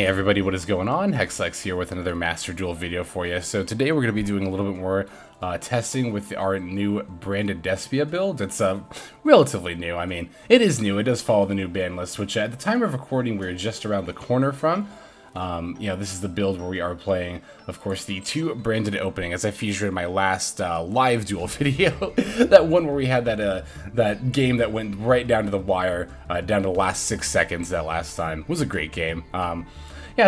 Hey everybody, what is going on? Hexlex here with another Master Duel video for you. So today we're going to be doing a little bit more testing with our new branded Despia build. It's relatively new. I mean, it is new. It does follow the new ban list, which at the time of recording we're just around the corner from. This is the build where we are playing, of course, the two branded opening, as I featured in my last live duel video. That one where we had that game that went right down to the wire, down to the last 6 seconds that last time. It was a great game.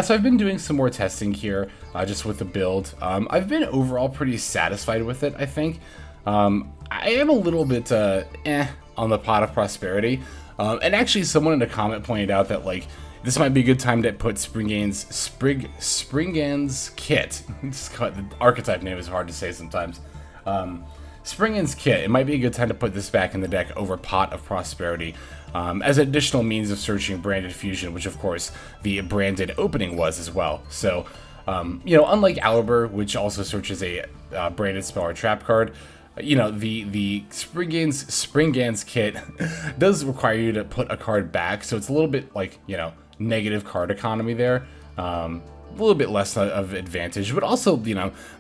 So I've been doing some more testing here, just with the build. I've been overall pretty satisfied with it, I think. I am a little bit on the Pot of Prosperity. And actually someone in a comment pointed out that, like, this might be a good time to put Springane's Kit. The archetype name is hard to say sometimes. Springane's Kit. It might be a good time to put this back in the deck over Pot of Prosperity, as an additional means of searching branded fusion, which of course the branded opening was as well. So, unlike Aluber, which also searches a branded spell or trap card, the Springane's Kit does require you to put a card back, so it's a little bit like, negative card economy there. A little bit less of advantage, but also,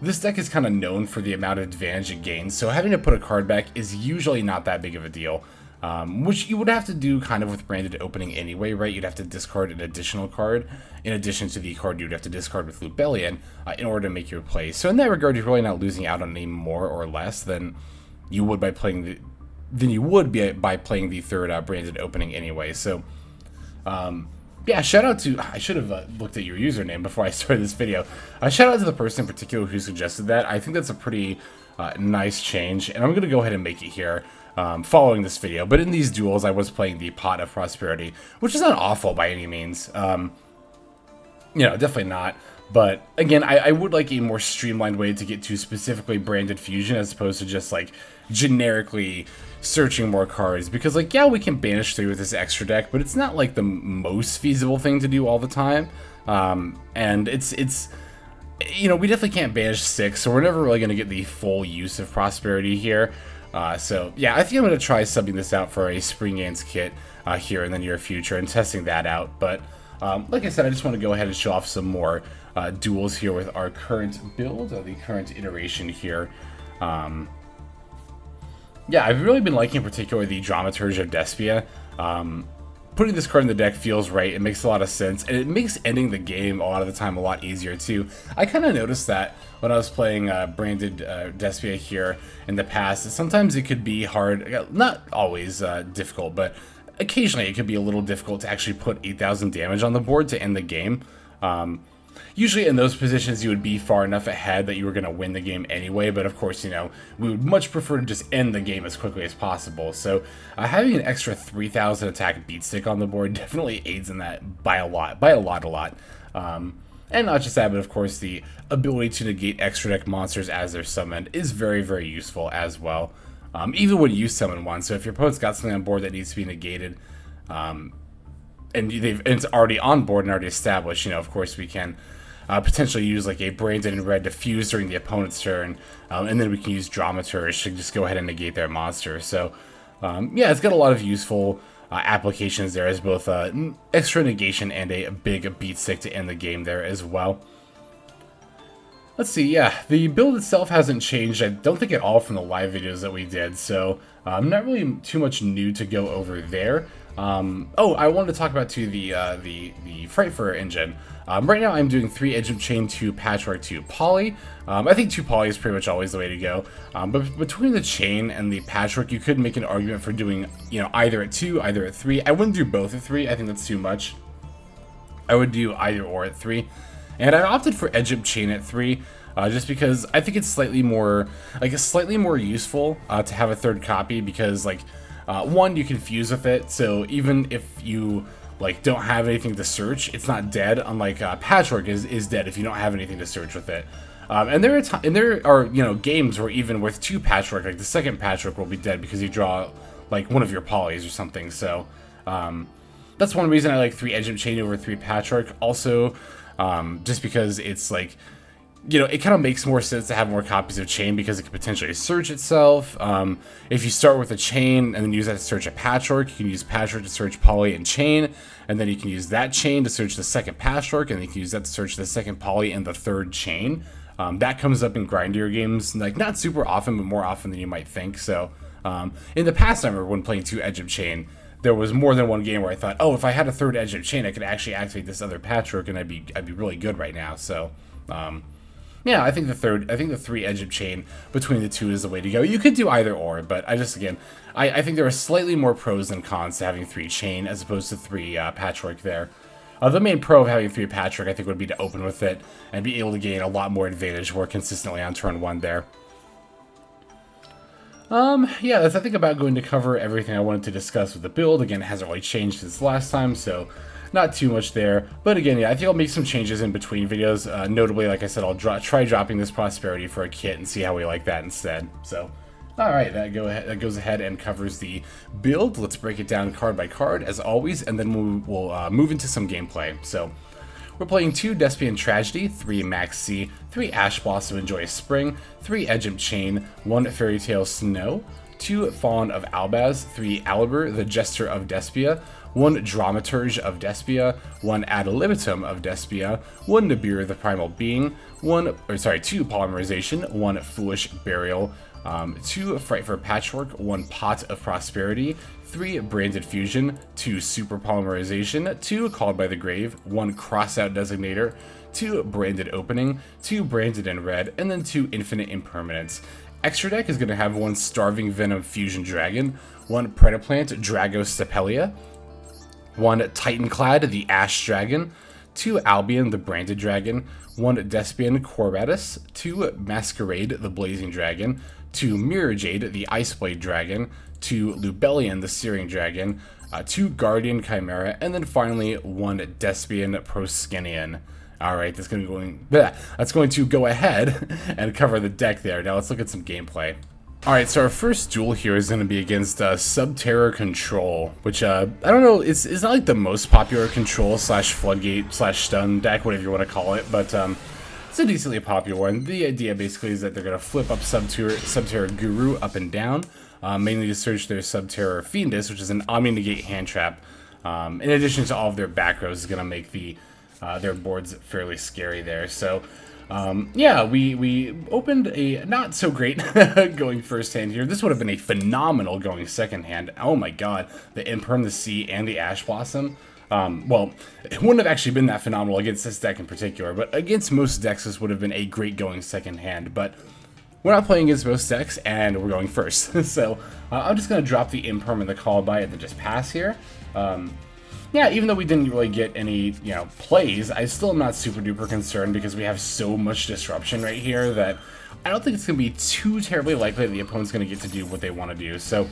this deck is kind of known for the amount of advantage it gains, so having to put a card back is usually not that big of a deal. Which you would have to do kind of with branded opening anyway, right? You'd have to discard an additional card in addition to the card you'd have to discard with Lubellion in order to make your play. So in that regard, you're really not losing out on any more or less than you would by playing by playing the third branded opening anyway. So shout out to, I should have looked at your username before I started this video. Shout out to the person in particular who suggested that. I think that's a pretty nice change, and I'm going to go ahead and make it here following this video. But in these duels, I was playing the Pot of Prosperity, which is not awful by any means. Definitely not. But again, I would like a more streamlined way to get to specifically branded fusion as opposed to just like generically searching more cards, because like, yeah, we can banish 3 with this extra deck, but it's not like the most feasible thing to do all the time. And it's we definitely can't banish 6, so we're never really going to get the full use of Prosperity here. I think I'm going to try subbing this out for a Springane's Kit here in the near future and testing that out. But like I said, I just want to go ahead and show off some more duels here with our current build, the current iteration here. I've really been liking in particular the Dramaturge of Despia. Putting this card in the deck feels right. It makes a lot of sense, and it makes ending the game a lot of the time a lot easier too. I kind of noticed that when I was playing branded Despia here in the past. Sometimes it could be hard, not always difficult, but occasionally it could be a little difficult to actually put 8,000 damage on the board to end the game. Usually in those positions you would be far enough ahead that you were going to win the game anyway, but of course, we would much prefer to just end the game as quickly as possible. So having an extra 3,000 attack beat stick on the board definitely aids in that by a lot. And not just that, but of course the ability to negate extra deck monsters as they're summoned is very, very useful as well. Even when you summon one, so if your opponent's got something on board that needs to be negated, and it's already on board and already established, of course we can potentially use like a branded in red to fuse during the opponent's turn, and then we can use Dramaturge to just go ahead and negate their monster. So it's got a lot of useful applications there as both extra negation and a big beat stick to end the game there as well. Let's see, the build itself hasn't changed, I don't think at all from the live videos that we did, so not really too much new to go over there. I wanted to talk about too the Frightfur engine. Right now I'm doing 3 Edge Imp Chain, 2 Patchwork, 2 Poly. I think 2 Poly is pretty much always the way to go. But between the Chain and the Patchwork, you could make an argument for doing, either at 2, either at 3. I wouldn't do both at 3, I think that's too much. I would do either or at 3. And I opted for Edge Imp Chain at 3, just because I think it's slightly more useful to have a third copy, because one, you can fuse with it, so even if you don't have anything to search, it's not dead. Unlike Patchwork is dead if you don't have anything to search with it. And there are games where even with 2 Patchwork, the second Patchwork will be dead because you draw one of your polys or something. So that's one reason I like 3 Edge Imp Chain over 3 Patchwork. Also, just because it's you know, it kind of makes more sense to have more copies of Chain because it could potentially search itself. If you start with a Chain and then use that to search a Patchwork, you can use Patchwork to search Poly and Chain, and then you can use that Chain to search the second Patchwork, and then you can use that to search the second Poly and the third Chain. That comes up in grindier games, like not super often, but more often than you might think. So in the past, I remember when playing 2 Edge Imp Chain, there was more than one game where I thought, oh, if I had a third Edge Imp Chain, I could actually activate this other Patchwork, and I'd be really good right now. So. Yeah, I think the 3 Edge Imp Chain between the 2 is the way to go. You could do either or, but I think there are slightly more pros than cons to having 3 Chain as opposed to 3 Patchwork there. The main pro of having 3 Patchwork, I think, would be to open with it and be able to gain a lot more advantage more consistently on turn 1 there. Yeah, that's, I think, about going to cover everything I wanted to discuss with the build. Again, it hasn't really changed since last time, so not too much there. But again, yeah, I think I'll make some changes in between videos. Notably, like I said, I'll try dropping this Prosperity for a kit and see how we like that instead. So, alright, that goes ahead and covers the build. Let's break it down card by card, as always, and then we'll move into some gameplay. So, we're playing 2 Despain Tragedy, 3 Maxx, 3 Ash Blossom and Joyous Spring, 3 Edge Imp Chain, 1 Fairy Tale Snow, 2 Fallen of Albaz, 3 Aluber, the Jester of Despia, 1 Dramaturge of Despia, 1 Ad Libitum of Despia, 1 Nibiru the Primal Being, 2 Polymerization, 1 Foolish Burial, 2 Frightfur Patchwork, 1 Pot of Prosperity, 3 Branded Fusion, 2 Super Polymerization, 2 Called by the Grave, 1 Crossout Desginator, 2 Branded Opening, 2 Branded in Red, and then 2 Infinite Impermanence. Extra deck is going to have 1 Starving Venom Fusion Dragon, 1 Predaplant Dragostepelia, 1 Titanklad the Ash Dragon, 2 Albion the Branded Dragon, 1 Despian Quaretits, 2 Masquerade the Blazing Dragon, 2 Mirrorjade the Iceblade Dragon, 2 Lubellion the Searing Dragon, 2 Guardian Chimera, and then finally 1 Despian Proskenion. Alright, that's going to go ahead and cover the deck there. Now let's look at some gameplay. Alright, so our first duel here is going to be against Subterror Control, which, I don't know, it's not like the most popular control slash floodgate slash stun deck, whatever you want to call it, but it's a decently popular one. The idea basically is that they're going to flip up Subterror Guru up and down, mainly to search their Subterror Fiendus, which is an Omni-Negate hand trap. In addition to all of their back rows, is going to make their board's fairly scary there. So, yeah, we opened a not so great going first hand here. This would have been a phenomenal going second hand. Oh my god, the Imperm, the Sea, and the Ash Blossom. Well, it wouldn't have actually been that phenomenal against this deck in particular, but against most decks this would have been a great going second hand. But we're not playing against most decks, and we're going first. So I'm just going to drop the Imperm and the Call by and then just pass here. Yeah, even though we didn't really get any, plays, I still am not super duper concerned because we have so much disruption right here that I don't think it's going to be too terribly likely that the opponent's going to get to do what they want to do. So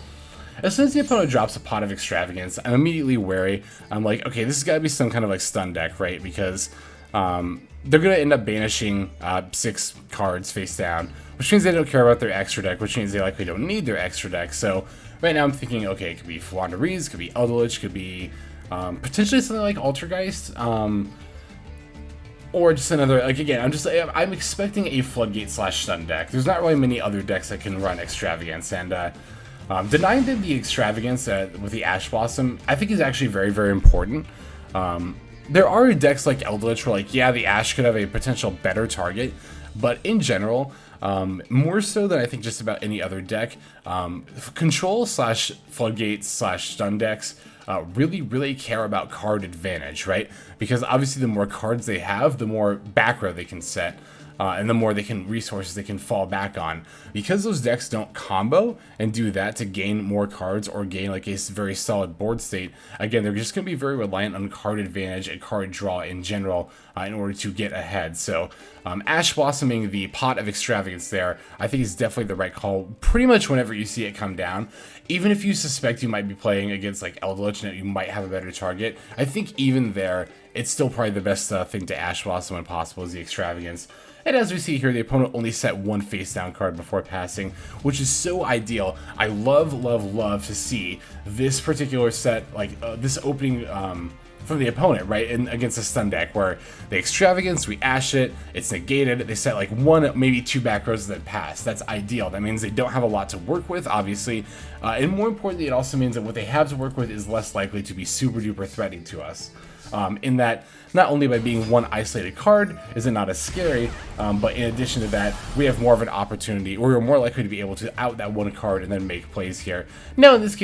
as soon as the opponent drops a Pot of Extravagance, I'm immediately wary. I'm like, okay, this has got to be some kind of like stun deck, right? Because they're going to end up banishing 6 cards face down, which means they don't care about their extra deck, which means they likely don't need their extra deck. So right now I'm thinking, okay, it could be Flaundereeze, could be Eldritch, could be potentially something like Altergeist, or just another, like, again, I'm expecting a Floodgate slash stun deck. There's not really many other decks that can run Extravagance, and denying them the Extravagance with the Ash Blossom, I think is actually very, very important. There are decks like Eldritch where, like, yeah, the Ash could have a potential better target, but in general, more so than I think just about any other deck, Control slash Floodgate slash stun decks really care about card advantage, right? Because obviously the more cards they have, the more back row they can set, and the more resources they can fall back on. Because those decks don't combo and do that to gain more cards or gain like a very solid board state, again, they're just going to be very reliant on card advantage and card draw in general in order to get ahead. So Ash Blossoming the Pot of Extravagance there, I think is definitely the right call pretty much whenever you see it come down. Even if you suspect you might be playing against like Eldritch and that you might have a better target, I think even there, it's still probably the best thing to Ash Blossom when possible is the Extravagance. And as we see here, the opponent only set 1 face down card before passing, which is so ideal. I love to see this particular set, like this opening from the opponent, right? And against a stun deck where they Extravagance, we Ash it, it's negated, they set like 1, maybe 2 back rows that pass. That's ideal. That means they don't have a lot to work with, obviously. And more importantly, it also means that what they have to work with is less likely to be super duper threatening to us. In that, not only by being one isolated card is it not as scary, but in addition to that, we have more of an opportunity, or we're more likely to be able to out that one card and then make plays here. Now, in this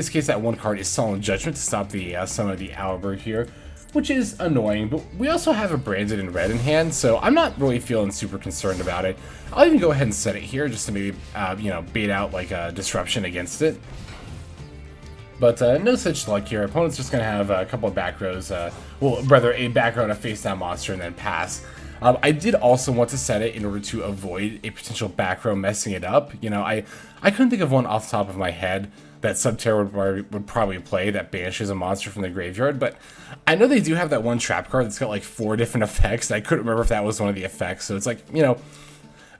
case, that one card is Solemn Judgment to stop the some of the Aluber here, which is annoying. But we also have a Branded in red in hand, so I'm not really feeling super concerned about it. I'll even go ahead and set it here just to maybe you know, bait out like a disruption against it. But no such luck here. Opponent's just going to have a couple of back rows, well, rather a back row to face down monster and then pass. I did also want to set it in order to avoid a potential back row messing it up. You know, I couldn't think of one off the top of my head that Subterror would probably play that banishes a monster from the graveyard, but I know they do have that one trap card that's got like 4 different effects. I couldn't remember if that was one of the effects, so it's like, you know,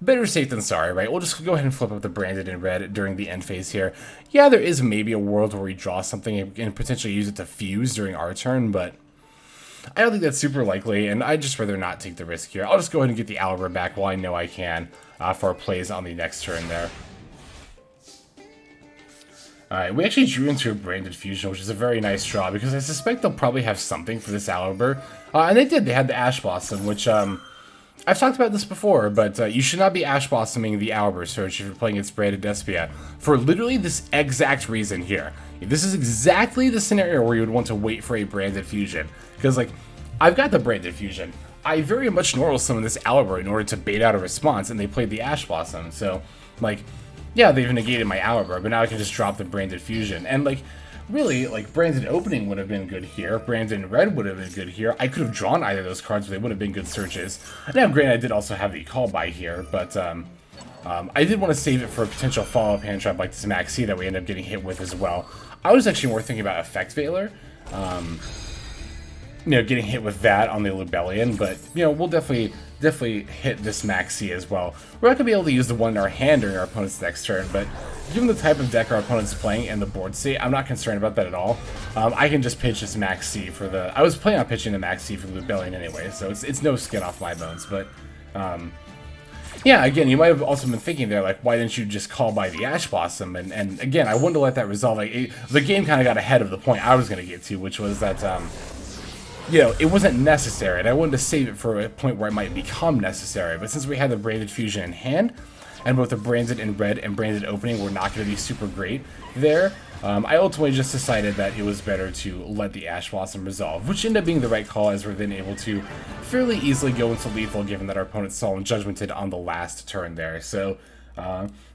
better safe than sorry, right? We'll just go ahead and flip up the Branded in red during the end phase here. Yeah, there is maybe a world where we draw something and potentially use it to fuse during our turn, but I don't think that's super likely, and I'd just rather not take the risk here. I'll just go ahead and get the Aluber back while I know I can for our plays on the next turn there. Alright, we actually drew into a Branded Fusion, which is a very nice draw, because I suspect they'll probably have something for this Aluber. And they did. They had the Ash Blossom, which, I've talked about this before, but you should not be Ash Blossoming the Aluber Search if you're playing against Branded Despia, for literally this exact reason here. This is exactly the scenario where you would want to wait for a Branded Fusion. Because, like, I've got the Branded Fusion. I very much normal summon this Aluber in order to bait out a response, and they played the Ash Blossom. So, like, yeah, they've negated my Aluber, but now I can just drop the Branded Fusion. And, like, really, like, Branded Opening would have been good here. Branded in red would have been good here. I could have drawn either of those cards, but they would have been good searches. Now, granted, I did also have the Call by here, but I did want to save it for a potential follow-up hand trap like this Maxx that we end up getting hit with as well. I was actually more thinking about Effect Veiler. You know, getting hit with that on the Lubellion, but, you know, we'll definitely hit this Maxx as well. We're not going to be able to use the one in our hand during our opponent's next turn, but given the type of deck our opponent's playing and the board state, I'm not concerned about that at all. I can just pitch this Maxx for the... I was planning on pitching the Maxx for the Lubellion anyway, so it's no skin off my bones, but... yeah, again, you might have also been thinking there, like, why didn't you just call by the Ash Blossom? And again, I wanted to let that resolve. Like, the game kind of got ahead of the point I was going to get to, which was that... you know, it wasn't necessary, and I wanted to save it for a point where it might become necessary. But since we had the Branded Fusion in hand, and both the Branded in red and Branded Opening were not going to be super great there, I ultimately just decided that it was better to let the Ash Blossom resolve, which ended up being the right call, as we're then able to fairly easily go into lethal, given that our opponent Solemn Judgmented on the last turn there. So,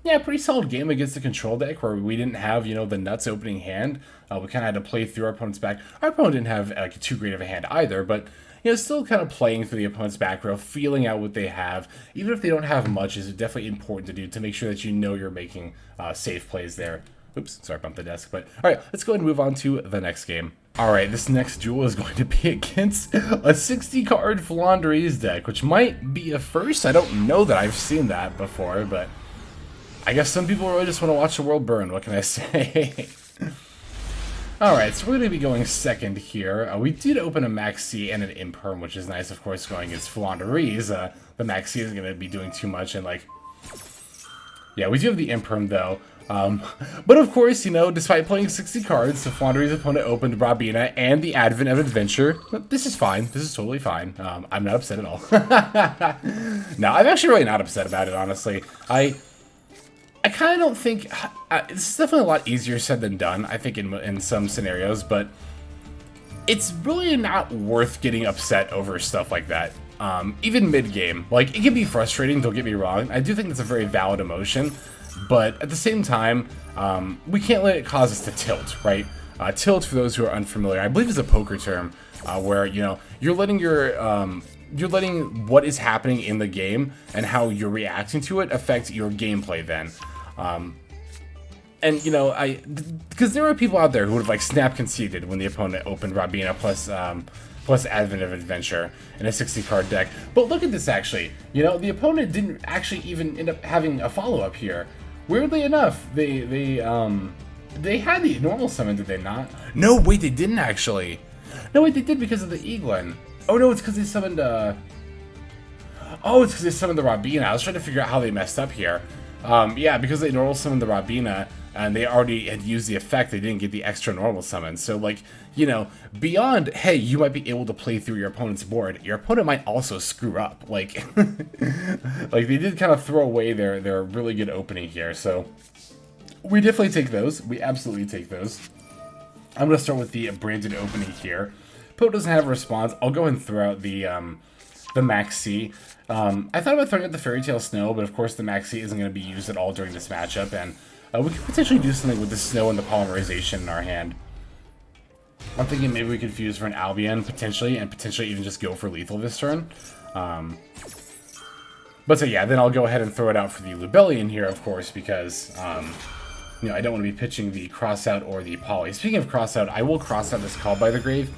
yeah, pretty solid game against the control deck where we didn't have, you know, the nuts opening hand. We kind of had to play through our opponent's back. Our opponent didn't have like too great of a hand either, but, you know, still kind of playing through the opponent's back row, feeling out what they have. Even if they don't have much, is definitely important to do to make sure that you know you're making safe plays there. Oops, sorry, I bumped the desk. But all right, let's go ahead and move on to the next game. All right, this next duel is going to be against a 60-card Flaundereeze deck, which might be a first. I don't know that I've seen that before, but I guess some people really just want to watch the world burn. What can I say? Alright, so we're going to be going second here. We did open a Maxx and an Imperm, which is nice, of course, going against Flaundereeze. The Maxx isn't going to be doing too much, and, like... yeah, we do have the Imperm, though. But, of course, you know, despite playing 60 cards, the Flaundereeze opponent opened Rabina and the Advent of Adventure. This is fine. This is totally fine. I'm not upset at all. No, I'm actually really not upset about it, honestly. I kind of don't think... it's definitely a lot easier said than done, I think, in some scenarios, but it's really not worth getting upset over stuff like that. Even mid-game. Like, it can be frustrating, don't get me wrong. I do think it's a very valid emotion, but at the same time, we can't let it cause us to tilt, right? Tilt, for those who are unfamiliar, I believe is a poker term, where, you know, you're letting what is happening in the game and how you're reacting to it affect your gameplay then. And, you know, because there are people out there who would have, like, snap conceded when the opponent opened Rabina plus Advent of Adventure in a 60-card deck. But look at this, actually. You know, the opponent didn't actually even end up having a follow-up here. Weirdly enough, they had the normal summon, did they not? No, wait, they didn't actually. No, wait, they did because of the Eaglin. Oh, no, it's because they summoned, oh, it's because they summoned the Robina. I was trying to figure out how they messed up here. Yeah, because they normal summoned the Robina, and they already had used the effect, they didn't get the extra normal summon. So, like, you know, beyond, hey, you might be able to play through your opponent's board, your opponent might also screw up. Like, like they did kind of throw away their really good opening here. So, we definitely take those. We absolutely take those. I'm going to start with the branded opening here. Poe doesn't have a response. I'll go and throw out the Maxx. I thought about throwing out the Fairy Tale Snow, but of course the Maxx isn't going to be used at all during this matchup, and we could potentially do something with the Snow and the Polymerization in our hand. I'm thinking maybe we could fuse for an Albion, potentially, and potentially even just go for lethal this turn. But so yeah, then I'll go ahead and throw it out for the Lubellion here, of course, because you know, I don't want to be pitching the Crossout or the Poly. Speaking of Crossout, I will cross out this Call by the Grave.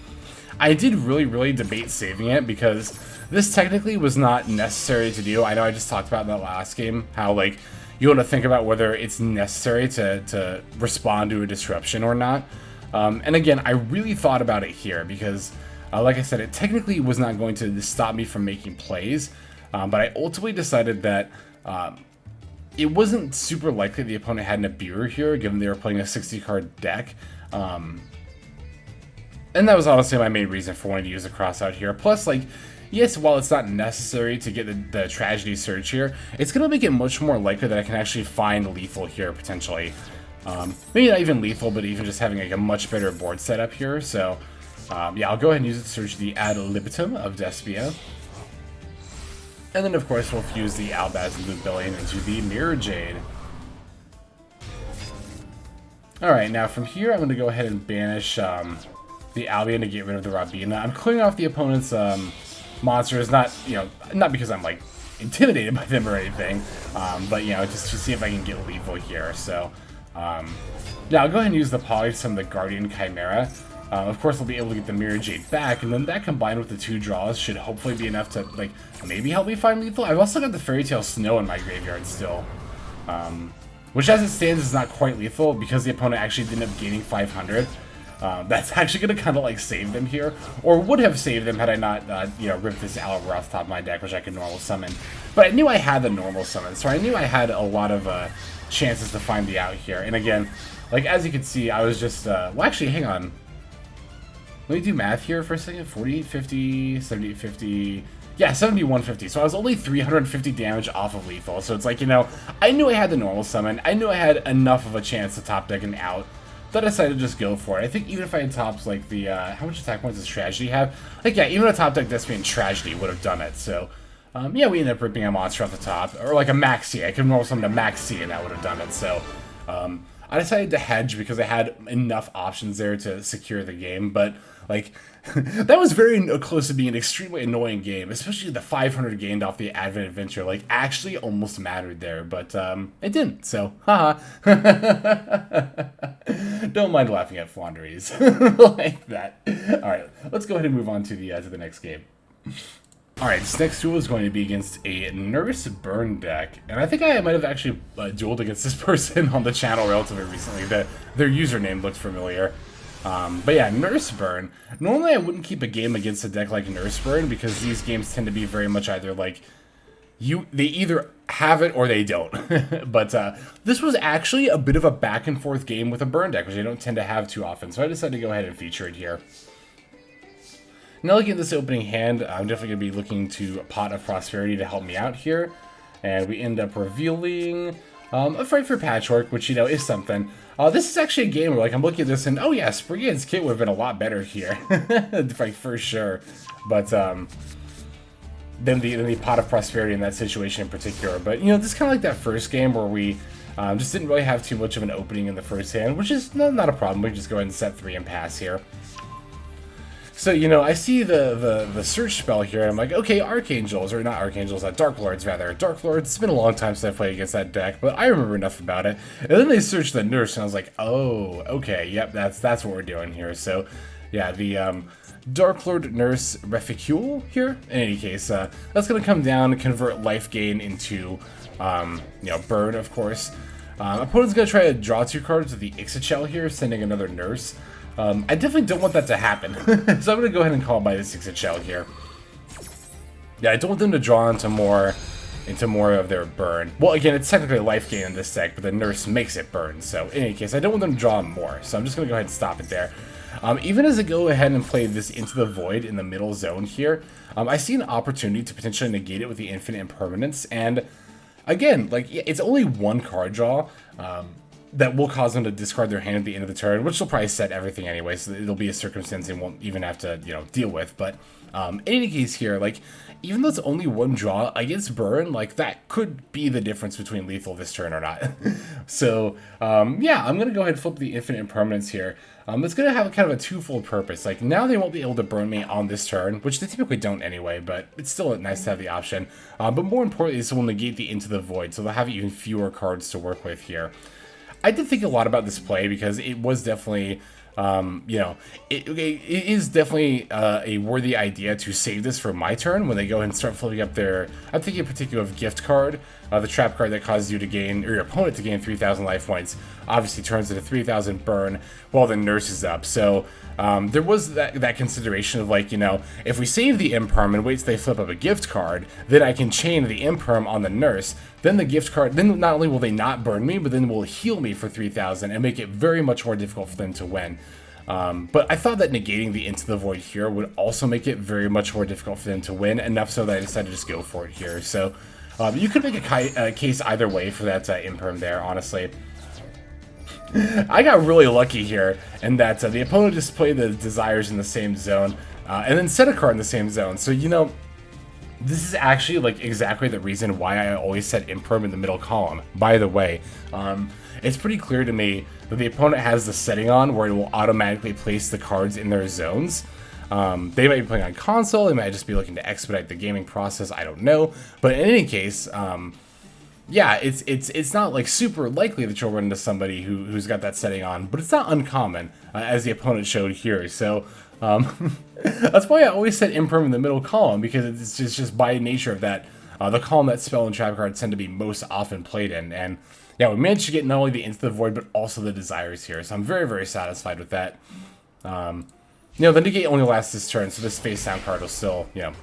I did really debate saving it because this technically was not necessary to do. I know I just talked about in that last game how, like, you want to think about whether it's necessary to respond to a disruption or not. And again, I really thought about it here because, like I said, it technically was not going to stop me from making plays, but I ultimately decided that it wasn't super likely the opponent had Nibiru here, given they were playing a 60-card deck. And that was honestly my main reason for wanting to use the Crossout here. Plus, like, yes, while it's not necessary to get the Tragedy Surge here, it's going to make it much more likely that I can actually find lethal here, potentially. Maybe not even lethal, but even just having like a much better board setup here. So, yeah, I'll go ahead and use it to search the Ad Libitum of Despia. And then, of course, we'll fuse the Albaz and Lubellion into the Mirrorjade. Alright, now from here, I'm going to go ahead and banish the Albion to get rid of the Robina. I'm clearing off the opponent's monsters, not, you know, not because I'm, like, intimidated by them or anything, but, you know, just to see if I can get lethal here. So, yeah, I'll go ahead and use the Poly to summon the Guardian Chimera. Of course, we'll be able to get the Mirrorjade back, and then that combined with the 2 draws should hopefully be enough to, like, maybe help me find lethal. I've also got the Fairy Tale Snow in my graveyard still, which as it stands is not quite lethal because the opponent actually ended up gaining 500. That's actually going to kind of, like, save them here, or would have saved them had I not, you know, ripped this Aluber off the top of my deck, which I could normal summon. But I knew I had the normal summon, so I knew I had a lot of chances to find the out here. And again, like, as you can see, I was just, well, actually, hang on. Let me do math here for a second. 4850, 7850, yeah, 7150. So I was only 350 damage off of lethal. So it's like, you know, I knew I had the normal summon. I knew I had enough of a chance to top deck an out. But I decided to just go for it. I think even if I had tops like the, how much attack points does Tragedy have? Like, yeah, even a top deck Despian Tragedy would have done it. So, yeah, we ended up ripping a monster off the top. Or like a Maxx. I could normal summon a Maxx and that would have done it. So, I decided to hedge because I had enough options there to secure the game. But, like, that was very close to being an extremely annoying game, especially the 500 gained off the Advent Adventure, like, actually almost mattered there, but, it didn't, so, haha. Don't mind laughing at Flaundereeze like that. Alright, let's go ahead and move on to the next game. Alright, this next duel is going to be against a Nurse Burn deck, and I think I might have actually dueled against this person on the channel relatively recently. Their username looked familiar. But yeah, Nurse Burn. Normally I wouldn't keep a game against a deck like Nurse Burn because these games tend to be very much either like, they either have it or they don't. But this was actually a bit of a back and forth game with a Burn deck, which I don't tend to have too often, so I decided to go ahead and feature it here. Now looking at this opening hand, I'm definitely going to be looking to Pot of Prosperity to help me out here. And we end up revealing a Frightfur Patchwork, which, you know, is something. This is actually a game where, like, I'm looking at this and, oh yeah, Spriggan's Kit would have been a lot better here. Like, for sure. But, then the Pot of Prosperity in that situation in particular. But, you know, this is kind of like that first game where we just didn't really have too much of an opening in the first hand, which is not a problem. We can just go ahead and set 3 and pass here. So, you know, I see the search spell here, and I'm like, okay, Archangels, or not Archangels, Dark Lords, rather. Dark Lords, it's been a long time since I played against that deck, but I remember enough about it. And then they searched the Nurse, and I was like, oh, okay, yep, that's what we're doing here. So, yeah, the Dark Lord Nurse Reficule here. In any case, that's going to come down and convert life gain into, you know, burn, of course. Opponent's going to try to draw 2 cards with the Ixachel here, sending another Nurse. I definitely don't want that to happen. So I'm going to go ahead and call by the 6-inch shell here. Yeah, I don't want them to draw into more of their burn. Well, again, it's technically a life gain in this deck, but the nurse makes it burn. So in any case, I don't want them to draw more. So I'm just going to go ahead and stop it there. Even as I go ahead and play this Into the Void in the middle zone here, I see an opportunity to potentially negate it with the Infinite Impermanence. And again, like, it's only one card draw that will cause them to discard their hand at the end of the turn, which will probably set everything anyway, so it'll be a circumstance they won't even have to, you know, deal with. But in any case here, like, even though it's only one draw against burn, like, that could be the difference between lethal this turn or not. So, yeah, I'm going to go ahead and flip the Infinite Impermanence here. It's going to have kind of a twofold purpose. Like, now they won't be able to burn me on this turn, which they typically don't anyway, but it's still nice to have the option. But more importantly, this will negate the Into the Void, so they'll have even fewer cards to work with here. I did think a lot about this play because it was definitely, you know, it is definitely a worthy idea to save this for my turn when they go and start flipping up their, I'm thinking in particular of Gift Card, the trap card that causes you to gain, or your opponent to gain 3,000 life points, obviously turns into 3,000 burn while the nurse is up. So there was that consideration of, like, you know, if we save the Imperm and wait till they flip up a Gift Card, then I can chain the Imperm on the nurse. Then the Gift Card, then not only will they not burn me, but then will heal me for 3,000 and make it very much more difficult for them to win. But I thought that negating the Into the Void here would also make it very much more difficult for them to win, enough so that I decided to just go for it here. So you could make a case either way for that Imperm there, honestly. I got really lucky here in that the opponent just played the Desires in the same zone, and then set a card in the same zone. So, you know, this is actually, like, exactly the reason why I always set Imperm in the middle column. By the way, it's pretty clear to me that the opponent has the setting on where it will automatically place the cards in their zones. They might be playing on console, they might just be looking to expedite the gaming process, I don't know. But in any case, yeah, it's not, like, super likely that you'll run into somebody who's got that setting on, but it's not uncommon, as the opponent showed here. So that's why I always set Imperm in the middle column, because it's just by nature of that, the column that spell and trap cards tend to be most often played in. And yeah, we managed to get not only the Into the Void, but also the Desires here, so I'm very, very satisfied with that. You know, the negate only lasts this turn, so this face down card will still, you know,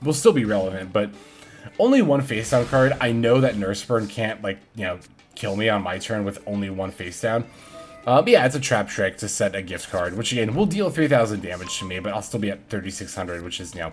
will still be relevant, but only one face down card. I know that Nurse Burn can't, like, you know, kill me on my turn with only one face down. But yeah, it's a trap trick to set a gift card, which again will deal 3,000 damage to me, but I'll still be at 3,600, which is, you know,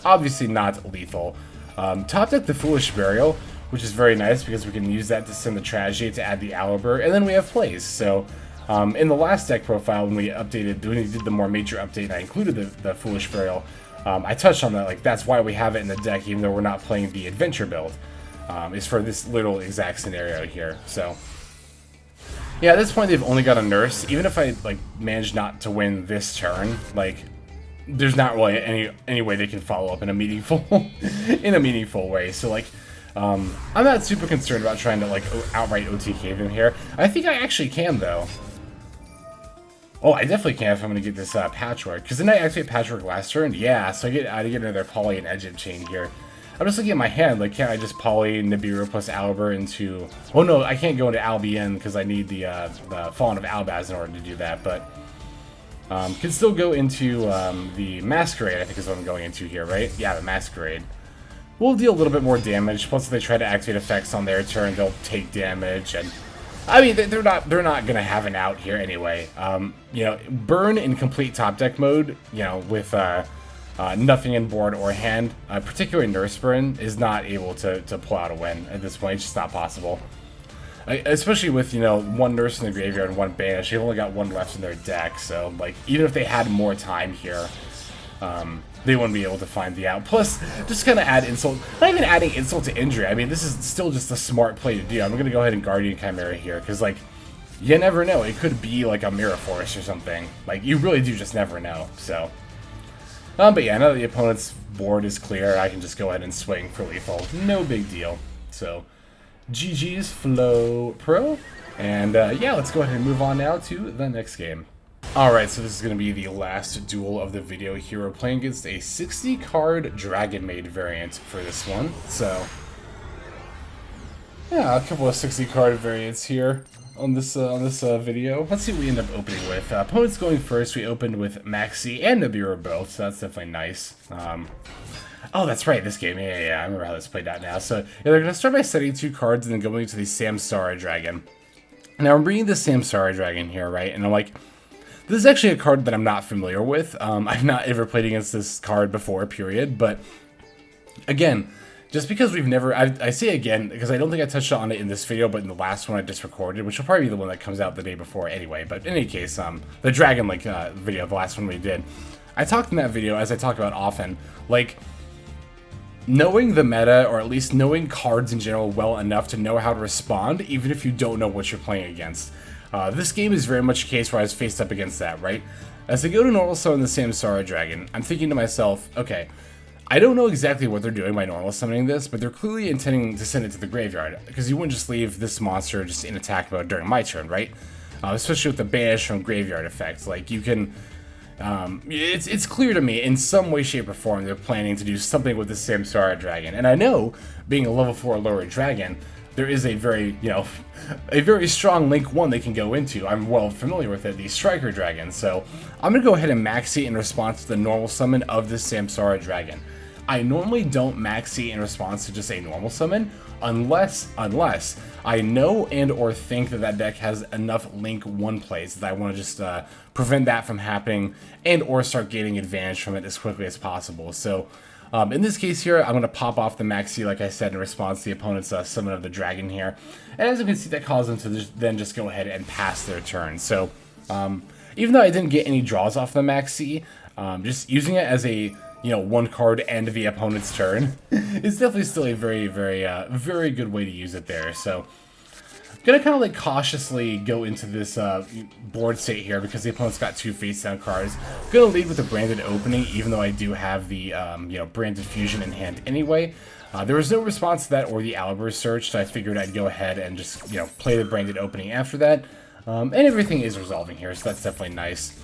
obviously not lethal. Top deck the Foolish Burial, which is very nice because we can use that to send the Tragedy to add the Aluber, and then we have plays. So in the last deck profile, when we did the more major update, I included the Foolish Burial. I touched on that, like, that's why we have it in the deck, even though we're not playing the adventure build, is for this little exact scenario here. So yeah, at this point they've only got a nurse. Even if I, like, manage not to win this turn, like, there's not really any way they can follow up in a meaningful way. So, like, I'm not super concerned about trying to, like, outright OTK them here. I think I actually can, though. Oh, I definitely can if I'm going to get this Patchwork. Because didn't I activate Patchwork last turn? Yeah, so I get another Poly and Edge Imp Chain here. I'm just looking at my hand, like, can't I just Poly Nibiru plus Aluber into... Oh no, I can't go into Albion because I need the Fallen of Albaz in order to do that, but... can still go into the Masquerade, I think is what I'm going into here, right? Yeah, the Masquerade. We'll deal a little bit more damage, plus if they try to activate effects on their turn, they'll take damage, and... I mean, they're not gonna have an out here anyway. You know, burn in complete top deck mode, you know, with nothing in board or hand, particularly Nurse Burn, is not able to pull out a win at this point. It's just not possible. Especially with, you know, one Nurse in the graveyard and one Banish. They've only got one left in their deck, so, like, even if they had more time here, they wouldn't be able to find the out. Plus, just kind of add insult, not even adding insult to injury. I mean, this is still just a smart play to do. I'm going to go ahead and Guardian Chimera here, because, like, you never know. It could be, like, a Mirror Force or something. Like, you really do just never know, so... but yeah, now that the opponent's board is clear, I can just go ahead and swing for lethal. No big deal. So, GG's Flow Pro. And yeah, let's go ahead and move on now to the next game. Alright, so this is going to be the last duel of the video here. We're playing against a 60-card Dragonmaid variant for this one. So, yeah, a couple of 60-card variants here. on this video. Let's see what we end up opening with. Opponents going first. We opened with Maxx and Nibiru both, so that's definitely nice. Oh, that's right, this game. Yeah, I remember how this played out now. So, yeah, they're going to start by setting 2 cards and then going to the Samsara Dragon. Now, I'm reading the Samsara Dragon here, right? And I'm like, this is actually a card that I'm not familiar with. I've not ever played against this card before, period. But, again, just because we've never... I say again, because I don't think I touched on it in this video, but in the last one I just recorded, which will probably be the one that comes out the day before anyway. But in any case, the Dragon Link video, the last one we did, I talked in that video, as I talk about often, like... knowing the meta, or at least knowing cards in general well enough to know how to respond, even if you don't know what you're playing against. This game is very much a case where I was faced up against that, right? As I go to normal summon the Samsara Dragon, I'm thinking to myself, okay, I don't know exactly what they're doing by normal summoning this, but they're clearly intending to send it to the graveyard, because you wouldn't just leave this monster just in attack mode during my turn, right? Especially with the banish from graveyard effect. Like, you can... it's clear to me, in some way, shape, or form, they're planning to do something with the Samsara Dragon. And I know, being a level 4 lower dragon, there is a very, a very strong Link 1 they can go into. I'm well familiar with it, the Striker Dragon. So, I'm going to go ahead and Maxx in response to the normal summon of this Samsara Dragon. I normally don't Maxx in response to just a normal summon, unless I know and or think that that deck has enough Link 1 plays that I want to just prevent that from happening and or start gaining advantage from it as quickly as possible. So in this case here, I'm going to pop off the Maxx, like I said, in response to the opponent's summon of the dragon here. And as you can see, that caused them to then just go ahead and pass their turn. So even though I didn't get any draws off the Maxx, just using it as a one card end the opponent's turn is definitely still a very, very good way to use it there. So, I'm gonna kind of like cautiously go into this board state here because the opponent's got 2 face down cards. Gonna lead with a branded opening, even though I do have the branded fusion in hand anyway. There was no response to that or the Aluber search, so I figured I'd go ahead and just play the branded opening after that. And everything is resolving here, so that's definitely nice.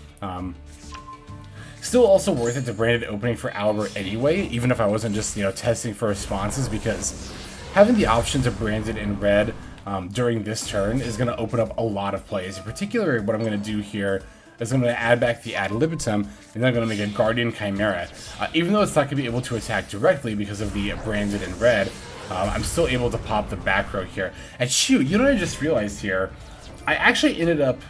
Still also worth it to branded opening for Aluber anyway, even if I wasn't just, testing for responses, because having the option to brand it in red during this turn is going to open up a lot of plays. In particular, what I'm going to do here is I'm going to add back the Ad Libitum, and then I'm going to make a Guardian Chimera. Even though it's not going to be able to attack directly because of the branded in red, I'm still able to pop the back row here. And shoot, you know what I just realized here? I actually ended up...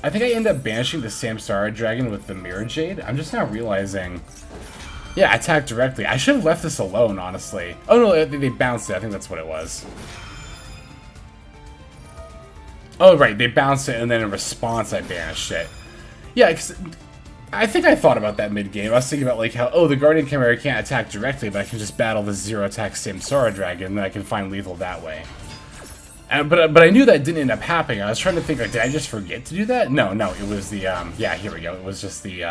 I think I ended up banishing the Samsara Dragon with the Mirrorjade. I'm just now realizing... Yeah, attack directly. I should have left this alone, honestly. Oh no, they bounced it. I think that's what it was. Oh right, they bounced it and then in response I banished it. Yeah, because I think I thought about that mid-game. I was thinking about like how, oh, the Guardian Chimera can't attack directly, but I can just battle the 0-attack Samsara Dragon and then I can find lethal that way. But I knew that didn't end up happening. I was trying to think, like, did I just forget to do that? No, it was the, yeah, here we go. It was just the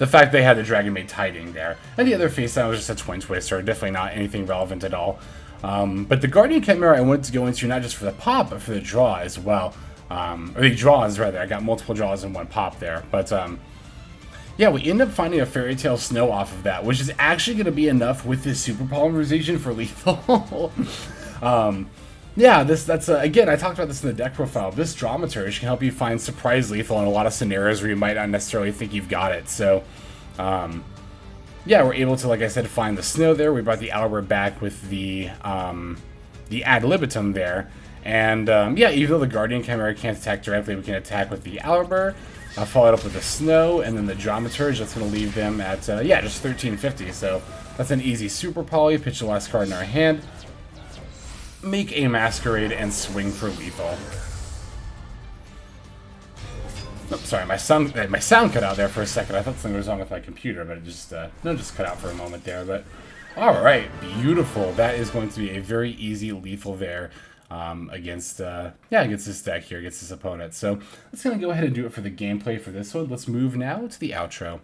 fact they had the Dragonmaid tiding there. And the other face down was just a Twin Twister, definitely not anything relevant at all. But the Guardian Chimera I wanted to go into not just for the pop, but for the draw as well. Or the draws, rather. I got multiple draws in one pop there. But, yeah, we end up finding a Fairy Tale Snow off of that, which is actually going to be enough with this Super Polymerization for lethal. Yeah, that's again, I talked about this in the deck profile. This Dramaturge can help you find surprise lethal in a lot of scenarios where you might not necessarily think you've got it. So, yeah, we're able to, like I said, find the snow there. We brought the Aluber back with the Ad Libitum there. And, yeah, even though the Guardian Chimera can't attack directly, we can attack with the Aluber. Follow it up with the snow, and then the Dramaturge. That's going to leave them at, yeah, just 1350. So, that's an easy Super Poly. Pitch the last card in our hand. Make a Masquerade and swing for lethal. Oh, sorry, my sound cut out there for a second. I thought something was wrong with my computer, but it just just cut out for a moment there. But all right, beautiful. That is going to be a very easy lethal there against this deck here, against this opponent. So let's gonna go ahead and do it for the gameplay for this one. Let's move now to the outro.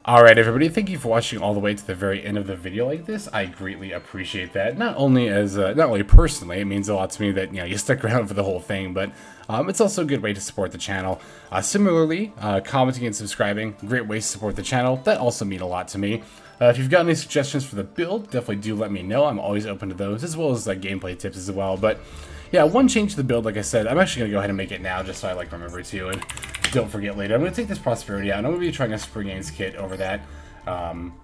Alright everybody, thank you for watching all the way to the very end of the video like this. I greatly appreciate that. Not only personally, it means a lot to me that you stuck around for the whole thing, but it's also a good way to support the channel. Similarly, commenting and subscribing, great ways to support the channel. That also mean a lot to me. If you've got any suggestions for the build, definitely do let me know. I'm always open to those, as well as gameplay tips as well. But yeah, one change to the build, like I said, I'm actually going to go ahead and make it now just so I like remember to and don't forget later. I'm going to take this Prosperity out, and I'm going to be trying a Spring Ains kit over that.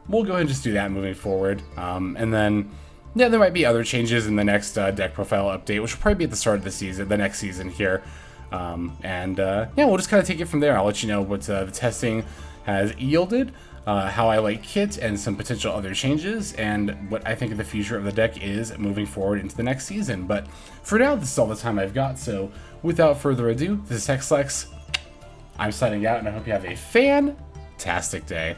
We'll go ahead and just do that moving forward. And then, yeah, there might be other changes in the next deck profile update, which will probably be at the start of the season, the next season here. Yeah, we'll just kind of take it from there. I'll let you know what the testing has yielded, how I like kit, and some potential other changes, and what I think of the future of the deck is moving forward into the next season. But for now, this is all the time I've got, so without further ado, this is Hexlex. I'm signing out, and I hope you have a fantastic day.